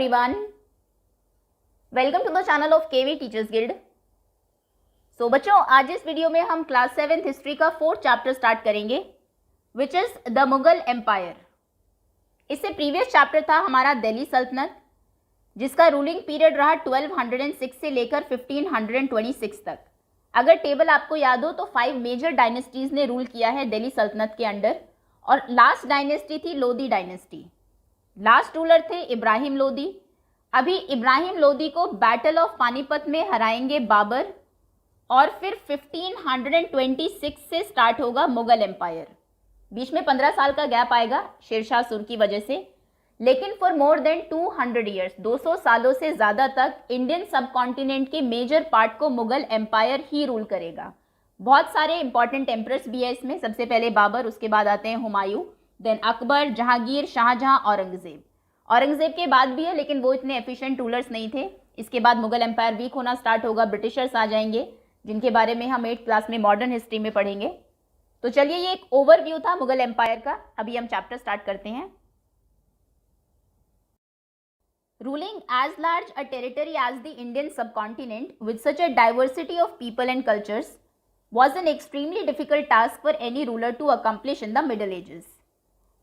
everyone, welcome to the channel of KV Teachers Guild. So बच्चों, आज इस video में हम क्लास 7th हिस्ट्री का 4th चैप्टर स्टार्ट करेंगे which is the Mughal empire. इससे प्रीवियस चैप्टर था हमारा दिल्ली सल्तनत, जिसका रूलिंग पीरियड रहा 1206 से लेकर 1526 तक. अगर टेबल आपको याद हो तो 5 मेजर डायनेस्टीज ने रूल किया है दिल्ली सल्तनत के अंडर, और लास्ट डायनेस्टी थी लोधी डायनेस्टी. लास्ट रूलर थे इब्राहिम लोधी. अभी इब्राहिम लोधी को बैटल ऑफ पानीपत में हराएंगे बाबर, और फिर 1526 से स्टार्ट होगा मुगल एम्पायर. बीच में 15 साल का गैप आएगा शेरशाह सुर की वजह से, लेकिन फॉर मोर देन 200 ईयर्स 200 सालों से ज़्यादा तक इंडियन सब कॉन्टिनेंट के मेजर पार्ट को मुगल एम्पायर ही रूल करेगा. बहुत सारे इंपॉर्टेंट एम्परर्स भी है इसमें. सबसे पहले बाबर, उसके बाद आते हैं हुमायूं, देन अकबर, जहांगीर, शाहजहां, औरंगजेब. औरंगजेब के बाद भी है लेकिन वो इतने एफिशिएंट रूलर्स नहीं थे. इसके बाद मुगल एम्पायर वीक होना स्टार्ट होगा, ब्रिटिशर्स आ जाएंगे जिनके बारे में हम 8th क्लास में मॉडर्न हिस्ट्री में पढ़ेंगे. तो चलिए, ये एक ओवरव्यू था मुगल एम्पायर का. अभी हम चैप्टर स्टार्ट करते हैं. Ruling as large a territory as the Indian subcontinent with such a diversity of people and cultures was an extremely difficult task for any ruler to accomplish in the Middle Ages.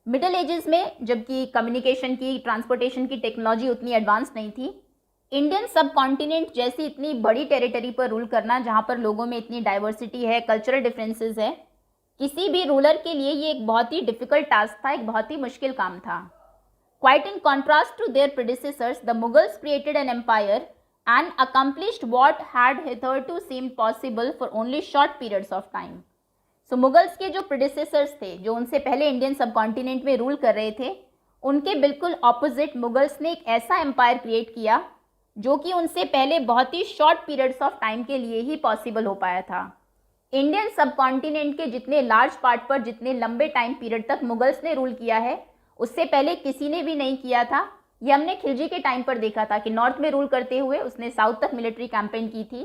Middle ages में, जबकि communication की, transportation की technology उतनी advance नहीं थी, Indian सब continent जैसी इतनी बड़ी टेरिटरी पर रूल करना, जहाँ पर लोगों में इतनी डाइवर्सिटी है, कल्चरल डिफरेंसेस है, किसी भी रूलर के लिए ये एक बहुत ही डिफिकल्ट टास्क था, एक बहुत ही मुश्किल काम था. Quite in contrast to their predecessors, the Mughals created an empire and accomplished what had hitherto seemed possible for only short periods of time. So Mughals के जो प्रेडिसेसर्स थे, जो उनसे पहले इंडियन सब कॉन्टिनेंट में रूल कर रहे थे, उनके बिल्कुल ऑपोजिट मुगल्स ने एक ऐसा एम्पायर क्रिएट किया जो कि उनसे पहले बहुत ही शॉर्ट पीरियड्स ऑफ टाइम के लिए ही पॉसिबल हो पाया था. इंडियन सब कॉन्टिनेंट के जितने लार्ज पार्ट पर जितने लंबे टाइम पीरियड तक मुगल्स ने रूल किया है, उससे पहले किसी ने भी नहीं किया था. ये हमने खिलजी के टाइम पर देखा था कि नॉर्थ में रूल करते हुए उसने साउथ तक मिलिट्री कैंपेन की थी,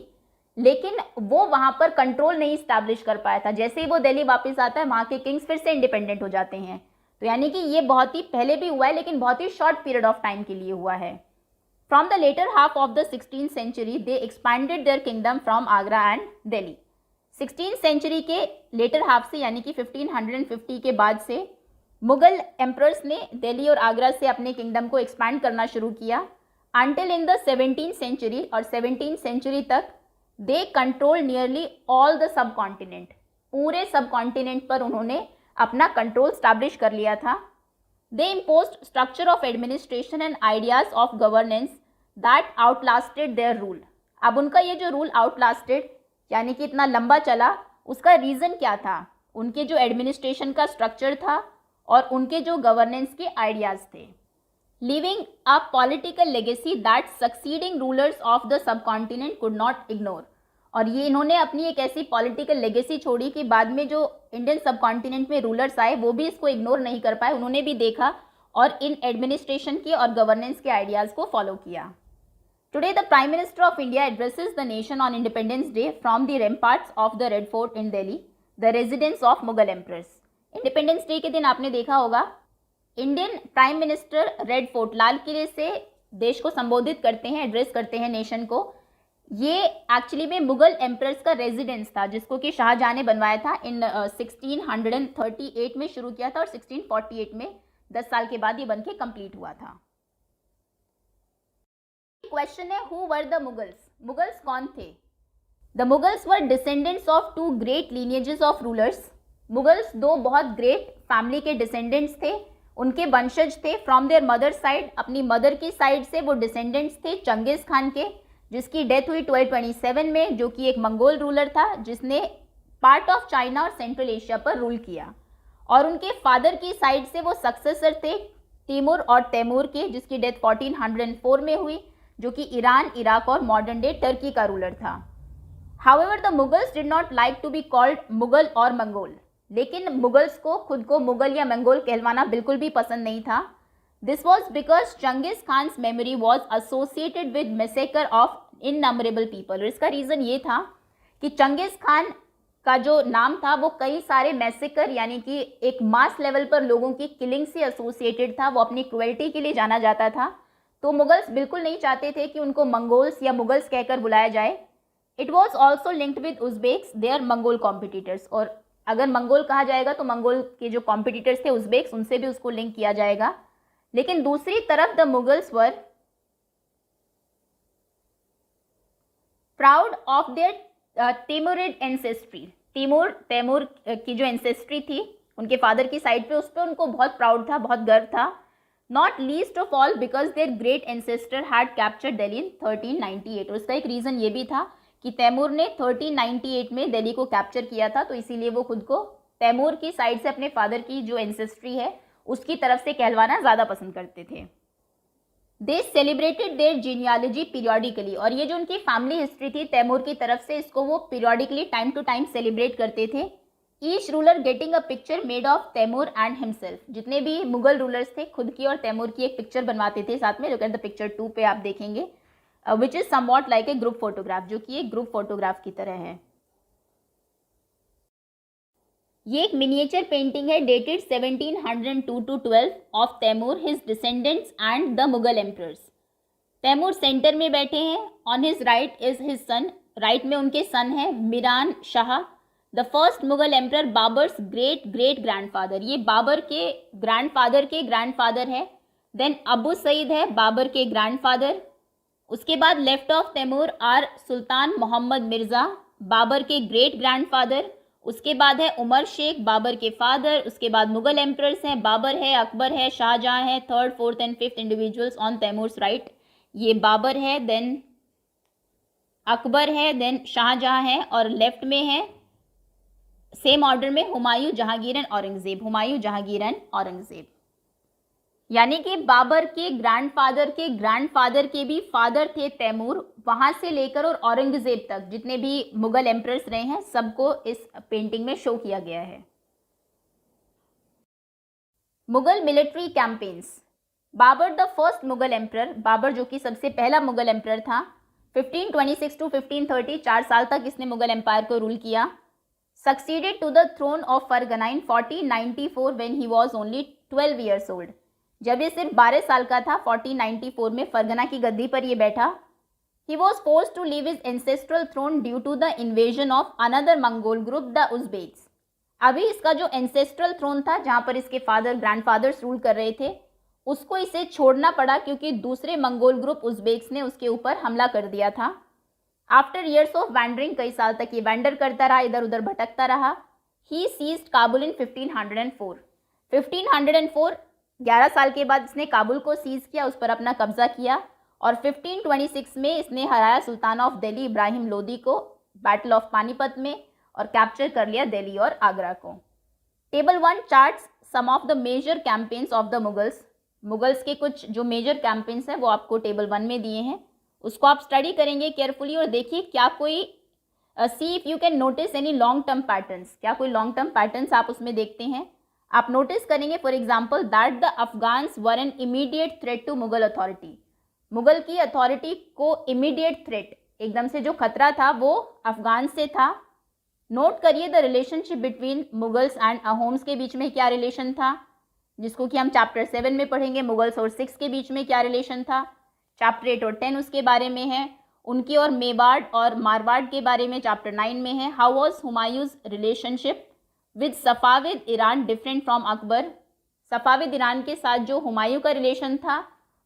लेकिन वो वहाँ पर कंट्रोल नहीं इस्टेब्लिश कर पाया था. जैसे ही वो दिल्ली वापस आता है, वहाँ के किंग्स फिर से इंडिपेंडेंट हो जाते हैं. तो यानी कि ये बहुत ही पहले भी हुआ है, लेकिन बहुत ही शॉर्ट पीरियड ऑफ टाइम के लिए हुआ है. From the latter half of the 16th century they expanded their kingdom from Agra and Delhi. 16th century के लेटर हाफ से, यानी कि 1550 के बाद से, मुगल एम्परर्स ने दिल्ली और आगरा से अपने किंगडम को एक्सपैंड करना शुरू किया. Until in the 17th century, और 17th सेंचुरी तक they control nearly all the sub continent. पूरे सब कॉन्टिनेंट पर उन्होंने अपना कंट्रोल स्टैब्लिश कर लिया था. They imposed structure of administration and ideas of governance that outlasted their rule. अब उनका ये जो रूल आउटलास्टेड, यानी कि इतना लंबा चला, उसका रीज़न क्या था? उनके जो एडमिनिस्ट्रेशन का स्ट्रक्चर था और उनके जो गवर्नेंस के आइडियाज़ थे. Living a political legacy that succeeding rulers of the sub continent could not ignore. और ये इन्होंने अपनी एक ऐसी पॉलिटिकल लेगेसी छोड़ी कि बाद में जो इंडियन सब कॉन्टिनेंट में रूलर्स आए, वो भी इसको इग्नोर नहीं कर पाए. उन्होंने भी देखा और इन एडमिनिस्ट्रेशन के और गवर्नेंस के आइडियाज़ को फॉलो किया. Today the prime minister of India addresses the nation on Independence Day from the ramparts of the Red Fort in Delhi, the residence of Mughal emperors. Independence Day के दिन आपने देखा होगा, Indian prime minister Red Fort, लाल किले से देश को संबोधित करते हैं, एड्रेस करते हैं नेशन को. ये एक्चुअली में मुगल एम्परर्स का रेजिडेंस था, जिसको कि शाहजहां ने बनवाया था. इन 1638 में शुरू किया था और 1648 में 10 साल के बाद ये बन के कंप्लीट हुआ था. क्वेश्चन है, who were the Mughals? Mughals कौन थे? The Mughals were descendants of 2 great lineages of rulers. Mughals 2 बहुत ग्रेट फैमिली के डिसेंडेंट्स थे, उनके वंशज थे. फ्रॉम देयर मदर साइड, अपनी मदर की साइड से वो डिसेंडेंट्स थे चंगेज खान के, जिसकी डेथ हुई 1227 में, जो कि एक मंगोल रूलर था जिसने पार्ट ऑफ चाइना और सेंट्रल एशिया पर रूल किया. और उनके फादर की साइड से वो सक्सेसर थे तिमुर और तैमूर के, जिसकी डेथ 1404 में हुई, जो कि ईरान, इराक और मॉडर्न डे टर्की का रूलर था. However the Mughals did not like to be called Mughal और मंगोल. लेकिन मुगल्स को खुद को मुगल या मंगोल कहलवाना बिल्कुल भी पसंद नहीं था. This was because Genghis Khan's memory was associated with massacre of innumerable people. इसका रीज़न ये था कि चंगेज खान का जो नाम था वो कई सारे मैसेकर, यानी कि एक मास लेवल पर लोगों की किलिंग से एसोसिएटेड था. वो अपनी क्रुएल्टी के लिए जाना जाता था. तो मुगल्स बिल्कुल नहीं चाहते थे कि उनको मंगोल्स या मुगल्स कहकर बुलाया जाए। It was also linked with Uzbeks, they are Mongol competitors, और अगर मंगोल कहा जाएगा तो मंगोल के जो कॉम्पिटिटर्स थे उज्बेक्स, उनसे भी उसको लिंक किया जाएगा। लेकिन दूसरी तरफ the Mughals were proud of their Timurid ancestry. Timur की जो एंसेस्ट्री थी उनके फादर की साइड पे, उस पर उनको बहुत प्राउड था, बहुत गर्व था। Not least of all because their great ancestor had captured Delhi in 1398। और उसका एक रीज़न ये भी था कि तैमूर ने 1398 में दिल्ली को कैप्चर किया था, तो इसीलिए वो खुद को तैमूर की साइड से अपने फादर की जो एंसेस्ट्री है उसकी तरफ से कहलवाना ज़्यादा पसंद करते थे। दे सेलिब्रेटेड देयर जीनियालॉजी पीरियडिकली, और ये जो उनकी फैमिली हिस्ट्री थी तैमूर की तरफ से, इसको वो periodically time to time celebrate करते थे। Each ruler getting a picture made of Timur and himself. जितने भी मुगल रूलर्स थे खुद की और तैमूर की एक पिक्चर बनवाते थे साथ में। लुक एट द पिक्चर 2 पे आप देखेंगे, which is somewhat like a group photograph, जो कि एक ग्रुप फोटोग्राफ की तरह है। ये एक मिनिएचर पेंटिंग है dated 1702 to 12 of Timur, his descendants and the Mughal emperors. Timur centre में बैठे हैं, on his right is his son, right में उनके सन है Miran Shah, the first Mughal emperor, Babur's great great grandfather, ये बाबर के ग्रैंडफादर है। देन अबू सईद है बाबर के ग्रैंडफादर। उसके बाद लेफ्ट ऑफ तैमूर आर सुल्तान मोहम्मद मिर्ज़ा, बाबर के ग्रेट ग्रैंडफादर। उसके बाद है उमर शेख, बाबर के फादर। उसके बाद मुगल एम्परर्स हैं, बाबर है, अकबर है, शाहजहां है। Third, fourth and fifth individuals on Timur's right, ये बाबर है, देन अकबर है, देन शाहजहां है, और लेफ्ट में है सेम ऑर्डर में हुमायूं, जहांगीर एंड औरंगजेब, हुमायूं, जहांगीर एंड औरंगजेब। यानी कि बाबर के ग्रैंडफादर के भी फादर थे तैमूर, वहां से लेकर और औरंगजेब तक जितने भी मुगल एम्परर्स रहे हैं सबको इस पेंटिंग में शो किया गया है। Mughal military campaigns. Babur the first Mughal emperor, Babur जो कि सबसे पहला मुगल एम्परर था, 1526 टू 1530, 4 साल तक इसने मुगल एम्पायर को रूल किया। Succeeded to the throne of Fergana in 1494 when he was only 12 years old. जब ये सिर्फ 12 साल का था 1494 में फरगना की गद्दी पर ये बैठा। He was forced to leave his ancestral throne due to the invasion of another Mongol group the Uzbeks. अभी इसका जो एंसेस्ट्रल थ्रोन था जहाँ पर इसके फादर ग्रैंडफादर्स रूल कर रहे थे उसको इसे छोड़ना पड़ा क्योंकि दूसरे मंगोल ग्रुप उज्बेक्स ने उसके ऊपर हमला कर दिया था। आफ्टर ईयर्स ऑफ वैंडरिंग, कई साल तक ये वैंडर करता रहा, इधर उधर भटकता रहा। ही सीज्ड काबुल इन 1504। 1504 11 साल के बाद इसने काबुल को सीज किया, उस पर अपना कब्जा किया, और 1526 में इसने हराया सुल्तान ऑफ दिल्ली इब्राहिम लोदी को बैटल ऑफ पानीपत में और कैप्चर कर लिया दिल्ली और आगरा को। Table 1 charts some of the major campaigns of the Mughals. Mughals के कुछ जो मेजर कैंपेन्स हैं वो आपको टेबल 1 में दिए हैं, उसको आप स्टडी करेंगे केयरफुली और देखिए क्या कोई see if you can notice any long term patterns, क्या कोई लॉन्ग टर्म पैटर्न्स आप उसमें देखते हैं। आप नोटिस करेंगे for example that the Afghans were an immediate threat to Mughal authority. Mughal की अथॉरिटी को इमीडिएट थ्रेट, एकदम से जो खतरा था वो अफगान से था। नोट करिए the relationship between Mughals and Ahoms के बीच में क्या रिलेशन था, जिसको कि हम चैप्टर 7 में पढ़ेंगे। मुगल्स और सिख्स के बीच में क्या रिलेशन था, चैप्टर 8 और 10 उसके बारे में है। उनके और मेवाड़ और मारवाड़ के बारे में चैप्टर 9 में है। How was Humayun's relationship with Safavid Iran different from Akbar. Safavid Iran के साथ जो हुमायूं का रिलेशन था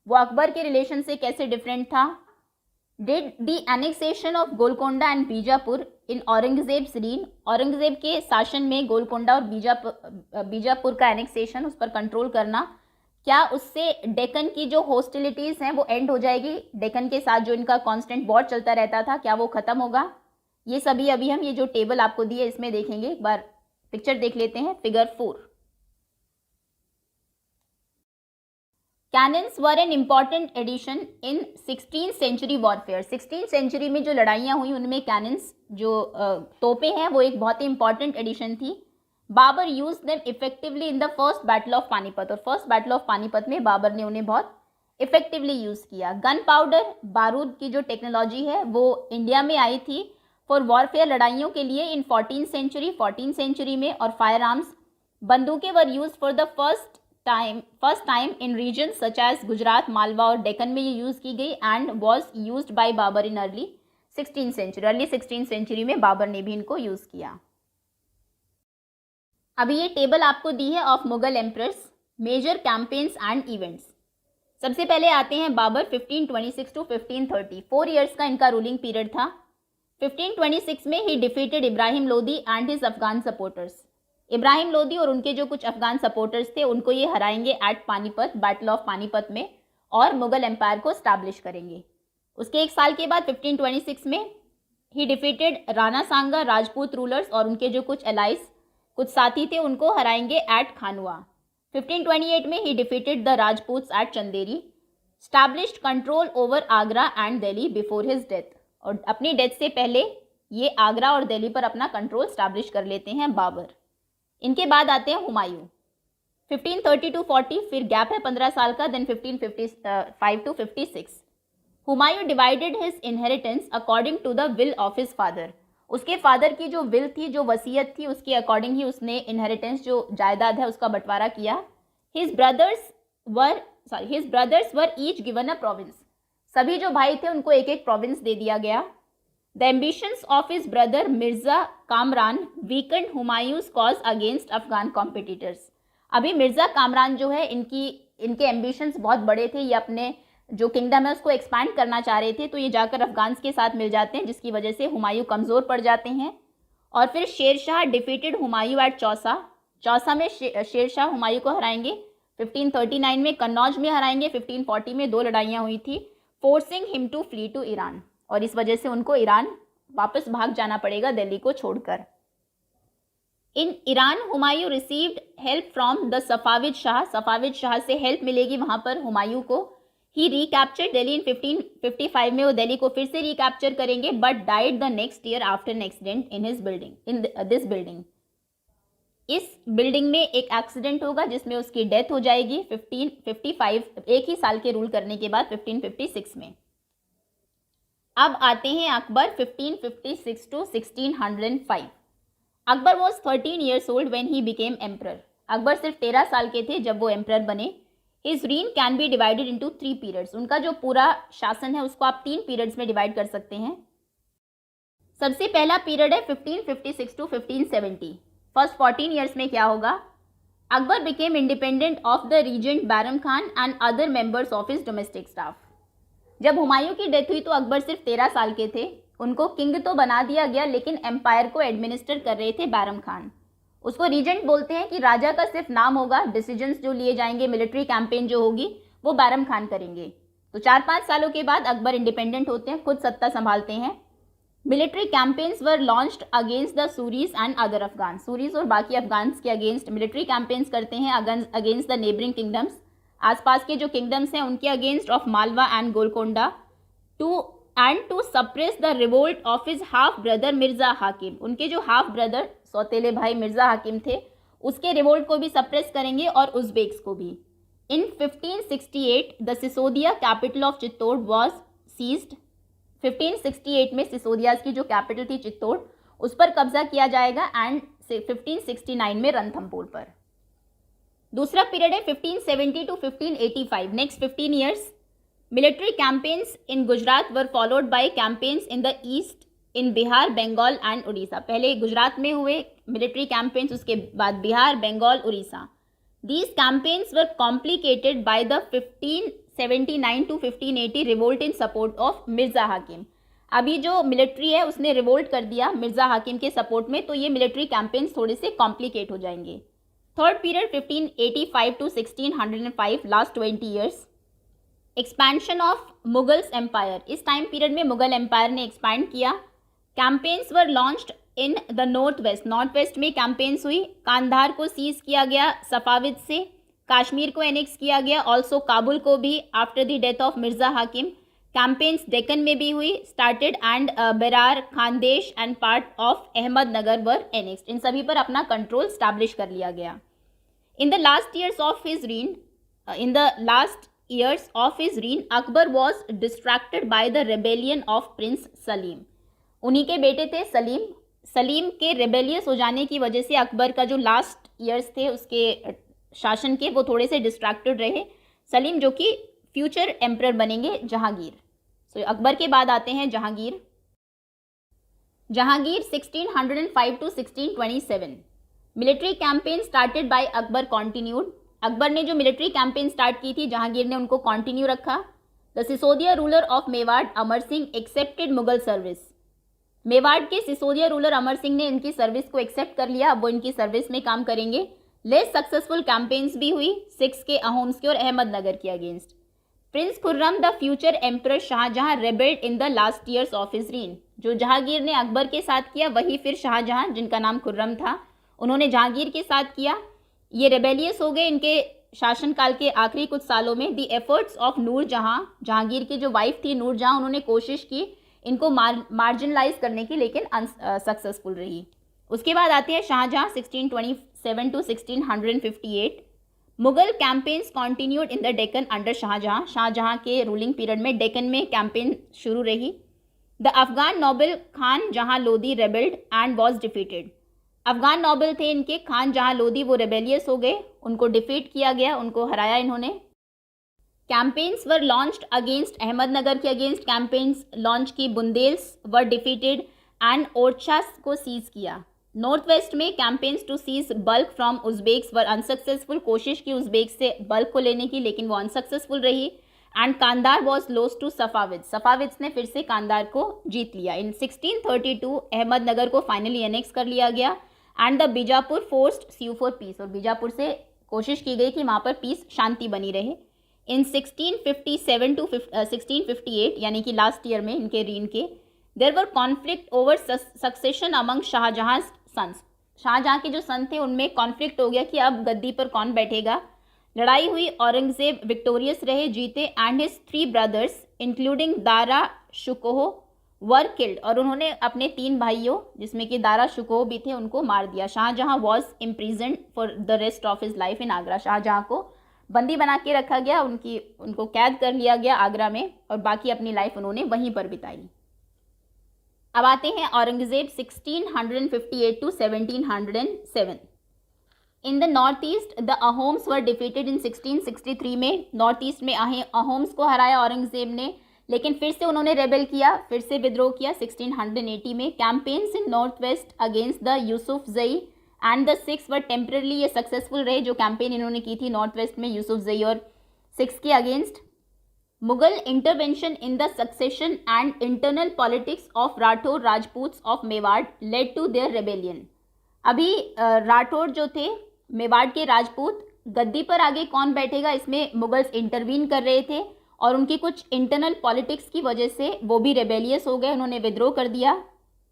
वो अकबर के रिलेशन से कैसे डिफरेंट था। Did the annexation of Golconda and Bijapur in Aurangzeb's reign. Aurangzeb के शासन में गोलकोंडा और बीजापुर का एनेक्सेशन, उस पर कंट्रोल करना, क्या उससे डेक्कन की जो हॉस्टिलिटीज़ हैं वो एंड हो जाएगी। डेक्कन के साथ जो इनका कांस्टेंट वॉर चलता रहता था क्या वो ख़त्म होगा। ये सभी अभी हम ये जो टेबल आपको दी है इसमें देखेंगे। एक बार पिक्चर देख लेते हैं, figure 4। Cannons were an important addition in 16th century warfare. 16th century में जो लड़ाइयाँ हुई उनमें कैनन्स जो तोपें हैं वो एक बहुत ही इंपॉर्टेंट एडिशन थी। Babur use them effectively in the first battle of Panipat, और फर्स्ट बैटल ऑफ पानीपत में बाबर ने उन्हें बहुत इफेक्टिवली यूज़ किया। गन पाउडर, बारूद की जो टेक्नोलॉजी है वो इंडिया में आई थी फॉर वॉरफेयर, लड़ाइयों के लिए इन 14th सेंचुरी में, और फायर आर्म्स, बंदूकें were used for the first time in region such as Gujarat, Malwa और डेक्कन में ये यूज़ की गई and was used by Babur in early 16th century. Early 16th century में बाबर ने भी इनको यूज़ किया। अभी ये टेबल आपको दी है of Mughal emperors, major campaigns and events. सबसे पहले आते हैं बाबर 1526 टू 1530, 4 ईयर्स का इनका रूलिंग पीरियड था। 1526 में ही defeated Ibrahim Lodi and his Afghan supporters. Ibrahim Lodi और उनके जो कुछ अफगान सपोर्टर्स थे उनको ये हराएंगे at Panipat, battle of Panipat में, और मुगल एम्पायर को स्टैब्लिश करेंगे। उसके एक साल के बाद 1526 में ही डिफीटेड राणा सांगा, राजपूत रूलर्स और उनके जो कुछ एलाइज, कुछ साथी थे, उनको हराएंगे एट खानुआ। 1528 में ही defeated the Rajputs at Chanderi, established control over Agra and Delhi before his death. और अपनी डेथ से पहले ये आगरा और दिल्ली पर अपना कंट्रोल स्टैब्लिश कर लेते हैं बाबर। इनके बाद आते हैं हुमायूं 1530 टू 40, फिर गैप है 15 साल का, then 1555 to 56। Humayun divided his inheritance according to the will of his father. उसके फादर की जो विल थी, जो वसीयत थी, उसके अकॉर्डिंग ही उसने इनहेरिटेंस, जो जायदाद है, उसका बंटवारा किया। His brothers were each given a province. सभी जो भाई थे उनको एक एक प्रोविंस दे दिया गया। The ambitions of his brother Mirza Kamran weekend Humayun's cause against Afghan competitors. अभी मिर्जा कामरान जो है, इनके एम्बिशंस बहुत बड़े थे, ये अपने जो किंगडम है उसको एक्सपैंड करना चाह रहे थे, तो ये जाकर अफगान्स के साथ मिल जाते हैं, जिसकी वजह से हुमायूं कमज़ोर पड़ जाते हैं। और फिर शेरशाह डिफीटेड हुमायूं एट चौसा। चौसा में शेरशाह हुमायूं को हराएंगे। 1539 में कन्नौज में हराएंगे। 1540 में 2 लड़ाइयाँ हुई थी, forcing him to flee to Iran, और इस वजह से उनको ईरान वापस भाग जाना पड़ेगा दिल्ली को छोड़कर। In Iran Humayun received help from the Safavid Shah. Safavid Shah से हेल्प मिलेगी वहाँ पर हुमायूं को। ही रिकैप्चर्ड दिल्ली इन 1555 में वो दिल्ली को फिर से रिकैप्चर करेंगे, but died the next year after an accident in this building. इस बिल्डिंग में एक एक्सीडेंट होगा जिसमें उसकी डेथ हो जाएगी 1555, एक ही साल के रूल करने के बाद 1556 में। अब आते हैं Akbar 1556 to 1605। Akbar was 13 years old when he became emperor. Akbar सिर्फ 13 साल के थे जब वो एम्परर बने। His reign can be divided into 3 periods. उनका जो पूरा शासन है उसको आप 3 पीरियड्स में डिवाइड कर सकते हैं। सबसे पहला पीरियड है 1556 टू 1570। फर्स्ट 14 ईयर्स में क्या होगा? Akbar became independent of the regent Bairam Khan and other members of his domestic staff. जब हुमायूं की डेथ हुई तो अकबर सिर्फ 13 साल के थे। उनको किंग तो बना दिया गया, लेकिन एम्पायर को एडमिनिस्टर कर रहे थे बैरम खान। उसको रीजेंट बोलते हैं कि राजा का सिर्फ नाम होगा, डिसीजंस जो लिए जाएंगे, मिलिट्री कैंपेन जो होगी वो बैरम खान करेंगे। तो 4-5 सालों के बाद अकबर इंडिपेंडेंट होते हैं, खुद सत्ता संभालते हैं। Military campaigns were launched against the Suri's and other Afghan. Suri's और बाकी अफगान्स के अगेंस्ट मिलिट्री कैंपेन्स करते हैं, अगेंस्ट द नेबरिंग किंगडम्स, आसपास के जो किंगडम्स हैं उनके against of Malwa and Golconda, to suppress the revolt of his half brother Mirza Hakim. उनके जो हाफ ब्रदर सौतेले भाई मिर्जा हाकिम थे उसके रिवोल्ट को भी सप्रेस करेंगे, और उज़्बेक्स को भी। In 1568 the Sisodia capital of Chittor was seized. 1568 में सिसोदियाज की जो कैपिटल थी चित्तौड़, उस पर कब्जा किया जाएगा, एंड 1569 में रणथंभौर पर। दूसरा पीरियड है 1570 टू 1585, next 15 years. Military campaigns in Gujarat were followed by campaigns in the east, in Bihar, Bengal and Orissa. पहले गुजरात में हुए मिलिट्री कैंपेन्स, उसके बाद Bihar, Bengal, Orissa. These campaigns were complicated by the 1579 to 1580 revolt in support of Mirza Hakim. अभी जो मिलिट्री है उसने रिवोल्ट कर दिया मिर्जा हाकिम के सपोर्ट में, तो ये मिलिट्री कैंपेन्स थोड़े से कॉम्प्लिकेट हो जाएंगे। Third period 1585 to 1605, last 20 years. Expansion of Mughals empire. इस टाइम पीरियड में मुगल एम्पायर ने एक्सपैंड किया। Campaigns were launched in the north west में कैंपेन्स हुई। कांधार को सीज किया गया सफाविद से, कश्मीर को एनेक्स किया गया, ऑल्सो काबुल को भी after the death of Mirza Hakim. Campaigns Deccan में भी हुई started, and Berar, Khandesh and part of Ahmadnagar were annexed. इन सभी पर अपना कंट्रोल स्टैब्लिश कर लिया गया। In the last years of his reign Akbar was distracted by the rebellion of prince Salim. उन्हीं के बेटे थे सलीम के रेबेलियस हो जाने की वजह से अकबर का जो लास्ट ईयर्स थे उसके शासन के वो थोड़े से डिस्ट्रैक्टेड रहे। सलीम जो कि फ्यूचर एम्परर बनेंगे जहांगीर। सो अकबर के बाद आते हैं Jahangir. Jahangir 1605 to 1627। Military campaign started by Akbar continued. Akbar ने जो मिलिट्री कैंपेन स्टार्ट की थी जहांगीर ने उनको कॉन्टिन्यू रखा। The Sisodia ruler of Mewar Amar Singh accepted Mughal service. Mewar के सिसोदिया रूलर अमर सिंह ने इनकी सर्विस को एक्सेप्ट कर लिया, अब वो इनकी सर्विस में काम करेंगे। लेस सक्सेसफुल कैंपेन्स भी हुई सिक्स के, अहोम्स के और अहमदनगर के against. Prince Khurram the future emperor Shahjahan rebelled in the last years of his reign. जो जहांगीर ने अकबर के साथ किया वही फिर शाहजहां, जिनका नाम खुर्रम था, उन्होंने जहांगीर के साथ किया। ये रेबेलियस हो गए इनके शासनकाल के आखिरी कुछ सालों में। द एफर्ट्स ऑफ नूर जहां, जहांगीर की जो वाइफ थी नूर जहां, उन्होंने कोशिश की इनको मार्जिनलाइज करने की, लेकिन अनसक्सेसफुल रही। उसके बाद आते हैं Shahjahan 1627 to 1658। Mughal campaigns continued in the Deccan under Shahjahan. Shahjahan के रूलिंग पीरियड में डेक्कन में कैंपेन शुरू रही। The Afghan noble Khan Jahan Lodi rebelled and was defeated. Afghan noble थे इनके खान जहां लोदी, वो रेबेलियस हो गए, उनको डिफीट किया गया, उनको हराया इन्होंने। Campaigns were launched against, Ahmadnagar के अगेंस्ट कैंपेन्स लॉन्च की। Bundelas were defeated and Orchha को सीज किया। नॉर्थ वेस्ट में campaigns to seize Balkh from Uzbeks were unsuccessful. कोशिश की उज्बेक से बल्क को लेने की, लेकिन वो अनसक्सेसफुल रही। And Kandahar was lost to Safavids. Safavids ने फिर से कांदार को जीत लिया। इन 1632 अहमदनगर को फाइनली एनेक्स कर लिया गया। And the Bijapur forced sue for peace. और बीजापुर से कोशिश की गई कि वहाँ पर पीस, शांति बनी रहे। इन 1657 to 1658 यानी कि लास्ट ईयर में इनके रीन के, there were conflict over succession among Shahjahan sons. Shahjahan के जो सन थे उनमें कॉन्फ्लिक्ट हो गया कि अब गद्दी पर कौन बैठेगा। लड़ाई हुई, औरंगजेब विक्टोरियस रहे, जीते। And his 3 brothers including Dara Shikoh were killed. और उन्होंने अपने 3 भाइयों जिसमें कि दारा शुकोह भी थे उनको मार दिया। Shahjahan was imprisoned for the rest of his life in Agra. Shahjahan को बंदी बना के रखा गया, उनको कैद कर लिया गया आगरा में, और बाकी अपनी लाइफ उन्होंने वहीं पर बिताई। अब आते हैं Aurangzeb 1658 to 1707। In the north east the Ahoms were defeated इन 1663 में। नॉर्थ ईस्ट में अहोम्स को हराया औरंगजेब ने, लेकिन फिर से उन्होंने रेबेल किया, फिर से विद्रोह किया 1680 में। Campaigns in north west against the Yusufzai and the Sikhs were temporarily, ये सक्सेसफुल रहे जो कैंपेन इन्होंने की थी नॉर्थ वेस्ट में यूसुफ जई और सिक्स के against. Mughal intervention in the succession and internal politics of Rathore Rajputs of Mewar led to their rebellion. अभी राठौर जो थे मेवाड़ के राजपूत, गद्दी पर आगे कौन बैठेगा इसमें मुगल्स इंटरवीन कर रहे थे, और उनकी कुछ इंटरनल पॉलिटिक्स की वजह से वो भी रेबेलियस हो गए, उन्होंने विद्रोह कर दिया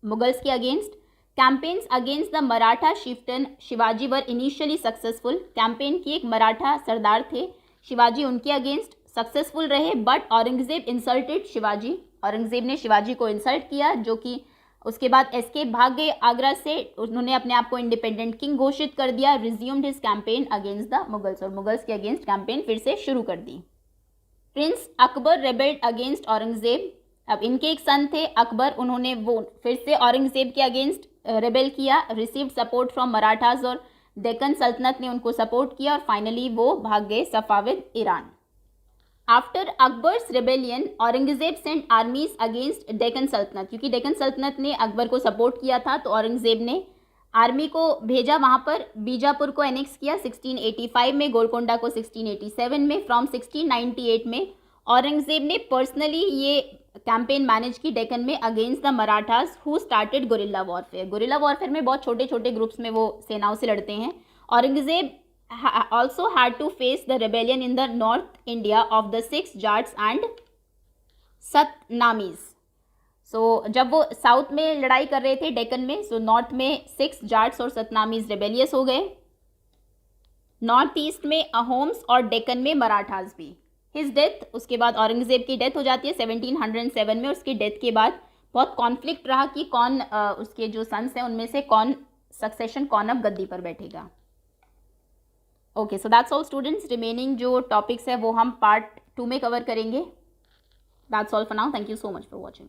मुगल्स के against. Campaigns against the Maratha chieftain Shivaji were initially successful. Campaign की एक मराठा सरदार थे शिवाजी, उनके अगेंस्ट सक्सेसफुल रहे, बट औरंगजेब इंसल्टेड शिवाजी। औरंगजेब ने शिवाजी को इंसल्ट किया, जो कि उसके बाद एस्केप भाग गए आगरा से। उन्होंने अपने आप को इंडिपेंडेंट किंग घोषित कर दिया। Resumed his campaign against the Mughals, और मुगल्स के अगेंस्ट कैंपेन फिर से शुरू कर दी। Prince Akbar rebelled against Aurangzeb. अब इनके एक सन थे अकबर, उन्होंने वो फिर से औरंगजेब के अगेंस्ट रेबेल किया। रिसीव्ड सपोर्ट फ्रॉम मराठाज, और डेक्कन सल्तनत ने उनको सपोर्ट किया, और फाइनली वो भाग गए Safavid Iran. After Akbar's rebellion Aurangzeb sent armies against Deccan सल्तनत। क्योंकि डेक्कन सल्तनत ने अकबर को सपोर्ट किया था, तो औरंगजेब ने आर्मी को भेजा वहाँ पर। बीजापुर को एनेक्स किया 1685 में, गोलकोंडा को 1687 में। फ्रॉम 1698 में औरंगजेब ने पर्सनली ये कैंपेन मैनेज की डेक्कन में against the Marathas who started guerrilla warfare. Guerrilla warfare में बहुत छोटे छोटे ग्रुप्स में वो सेनाओं से लड़ते हैं। Aurangzeb also had to face the rebellion in the North India of the six Jats and Satnamis. So जब वो साउथ में लड़ाई कर रहे थे डेक्कन में, सो नॉर्थ में 6 जाट्स और सतनामीज रेबेलियस हो गए। नॉर्थ ईस्ट में अहोम्स और डेक्कन में मराठास भी। हिज डेथ, उसके बाद औरंगजेब की डेथ हो जाती है 1707 में। उसकी डेथ के बाद बहुत कॉन्फ्लिक्ट रहा कि कौन उसके जो सन्स हैं उनमें से कौन सक्सेशन, कौन अब गद्दी पर बैठेगा। Okay, so that's all students. Remaining जो टॉपिक्स है वो हम पार्ट 2 में कवर करेंगे। That's all for now. Thank you so much for watching.